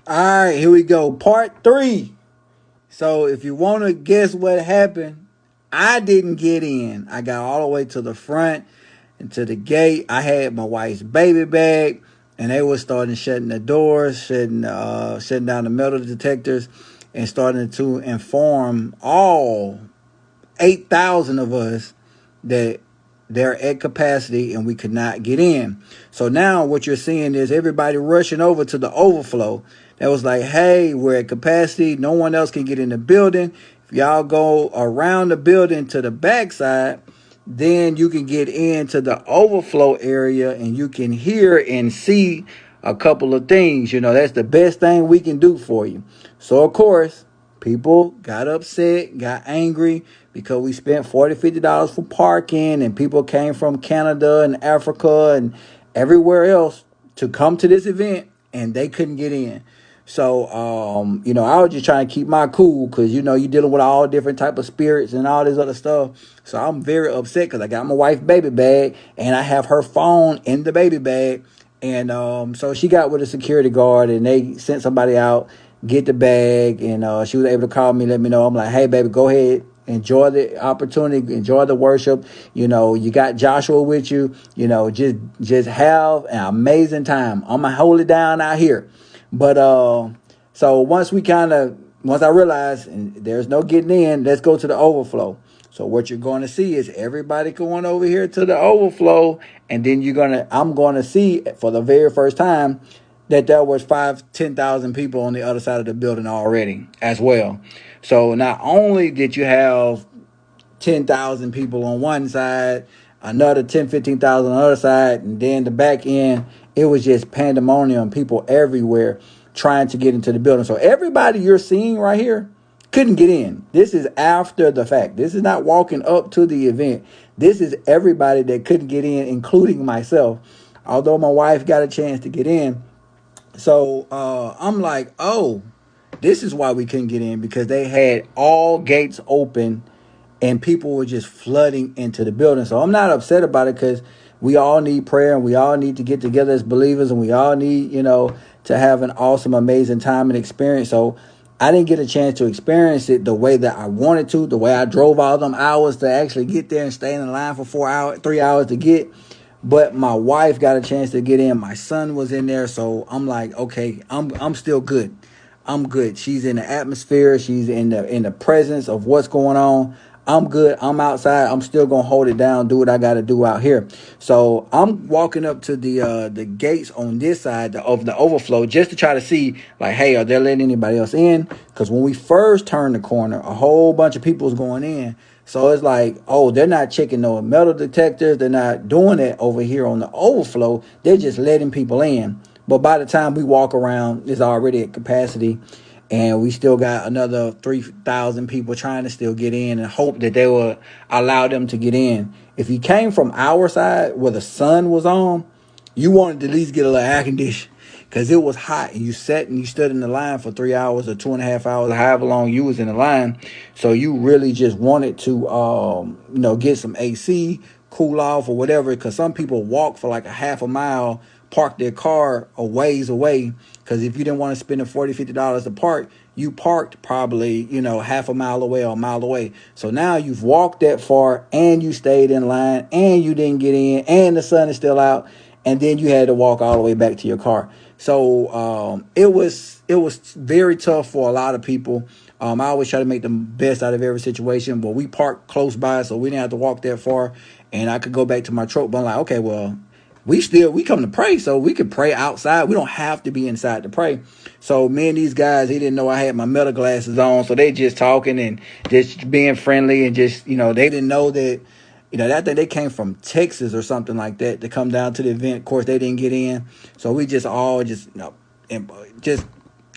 All right, here we go. Part three. So if you want to guess what happened, I didn't get in. I got all the way to the front and to the gate. I had my wife's baby bag, and they were starting shutting the doors, shutting down the metal detectors, and starting to inform all 8,000 of us that they're at capacity and we could not get in. So now what you're seeing is everybody rushing over to the overflow. That was like, hey, we're at capacity. No one else can get in the building. If y'all go around the building to the backside, then you can get into the overflow area and you can hear and see a couple of things. That's the best thing we can do for you. So, of course, people got upset, got angry because we spent $40, $50 for parking, and people came from Canada and Africa and everywhere else to come to this event, and they couldn't get in. So, I was just trying to keep my cool because, you're dealing with all different type of spirits and all this other stuff. So I'm very upset because I got my wife's baby bag and I have her phone in the baby bag. And so she got with a security guard and they sent somebody out, get the bag. And she was able to call me, let me know. I'm like, hey, baby, go ahead. Enjoy the opportunity. Enjoy the worship. You got Joshua with you. Just have an amazing time. I'm going to hold it down out here. But so once I realized there's no getting in, let's go to the overflow. So what you're going to see is everybody going over here to the overflow, and then I'm going to see for the very first time that there was 10,000 people on the other side of the building already as well. So not only did you have 10,000 people on one side, another 10, 15,000 on the other side, and then the back end, it was just pandemonium, people everywhere trying to get into the building. So everybody you're seeing right here couldn't get in. This is after the fact. This is not walking up to the event. This is everybody that couldn't get in, including myself. Although my wife got a chance to get in. So I'm like, oh, this is why we couldn't get in, because they had all gates open and people were just flooding into the building. So I'm not upset about it because we all need prayer and we all need to get together as believers and we all need, to have an awesome, amazing time and experience. So I didn't get a chance to experience it the way that I wanted to, the way I drove all them hours to actually get there and stay in the line for 4 hours, 3 hours to get. But my wife got a chance to get in. My son was in there. So I'm like, okay, I'm still good. I'm good. She's in the atmosphere. She's in the presence of what's going on. I'm good. I'm outside. I'm still gonna hold it down, do what I gotta do out here. So I'm walking up to the gates on this side of the overflow just to try to see, like, hey, are they letting anybody else in? Because when we first turned the corner, a whole bunch of people was going in. So it's like, oh, they're not checking no metal detectors. They're not doing it over here on the overflow. They're just letting people in. But by the time we walk around, it's already at capacity. And we still got another 3,000 people trying to still get in and hope that they will allow them to get in. If you came from our side where the sun was on, you wanted to at least get a little air condition because it was hot. And you sat and you stood in the line for 3 hours or 2.5 hours, or however long you was in the line. So you really just wanted to, get some AC, cool off or whatever. Because some people walk for like a half a mile, park their car a ways away. Because if you didn't want to spend the $40, $50 to park, you parked probably, half a mile away or a mile away. So now you've walked that far and you stayed in line and you didn't get in and the sun is still out. And then you had to walk all the way back to your car. So it was very tough for a lot of people. I always try to make the best out of every situation. But we parked close by, so we didn't have to walk that far. And I could go back to my truck. But I'm like, okay, well, we come to pray, so we could pray outside. We don't have to be inside to pray. So me and these guys, he didn't know I had my metal glasses on, so they just talking and just being friendly and just, they didn't know that, that they came from Texas or something like that to come down to the event. Of course, they didn't get in, so we just all just, just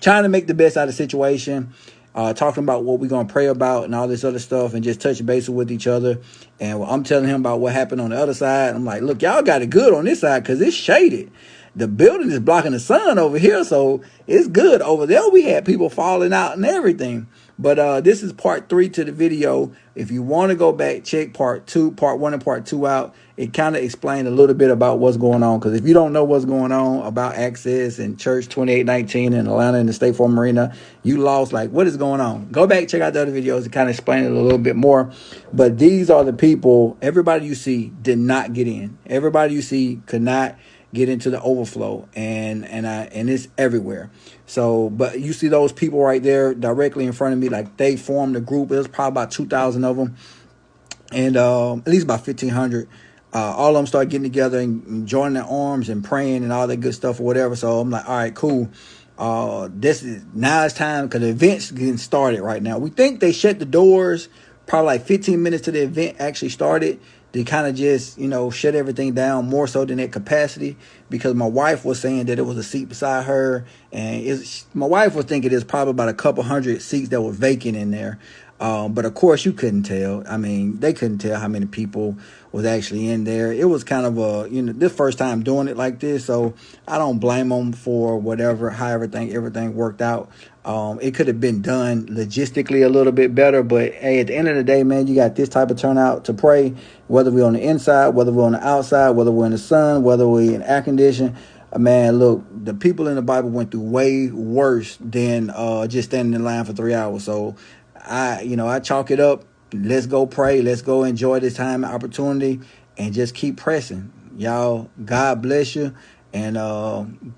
trying to make the best out of the situation. Talking about what we're going to pray about and all this other stuff and just touch base with each other. And I'm telling him about what happened on the other side. I'm like, look, y'all got it good on this side because it's shaded. the building is blocking the sun over here, so it's good. Over there, we had people falling out and everything. But this is part 3 to the video. If you want to go back, check part 1 and part 2 out. It kind of explained a little bit about what's going on. Because if you don't know what's going on about Access and Church 2819 in Atlanta in the State Farm Marina, you lost. Like, what is going on? Go back, check out the other videos to kind of explain it a little bit more. But these are the people. Everybody you see did not get in. Everybody you see could not get into the overflow, and it's everywhere. So, but you see those people right there directly in front of me, like they formed a group. It was probably about 2,000 of them, and at least about 1,500. All of them started getting together and joining their arms and praying and all that good stuff or whatever. So I'm like, all right, cool. This is now it's time because the event's getting started right now. We think they shut the doors probably like 15 minutes to the event actually started. They kind of just, shut everything down more so than at capacity, because my wife was saying that it was a seat beside her. And my wife was thinking there's probably about a couple hundred seats that were vacant in there. But of course you couldn't tell. I mean, they couldn't tell how many people was actually in there. It was kind of this first time doing it like this. So I don't blame them for how everything worked out. It could have been done logistically a little bit better, but hey, at the end of the day, man, you got this type of turnout to pray, whether we're on the inside, whether we're on the outside, whether we're in the sun, whether we're in air conditioning. Man, look, the people in the Bible went through way worse than just standing in line for 3 hours. So I chalk it up. Let's go pray. Let's go enjoy this time and opportunity and just keep pressing. Y'all, God bless you, and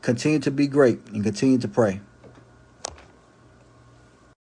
continue to be great and continue to pray.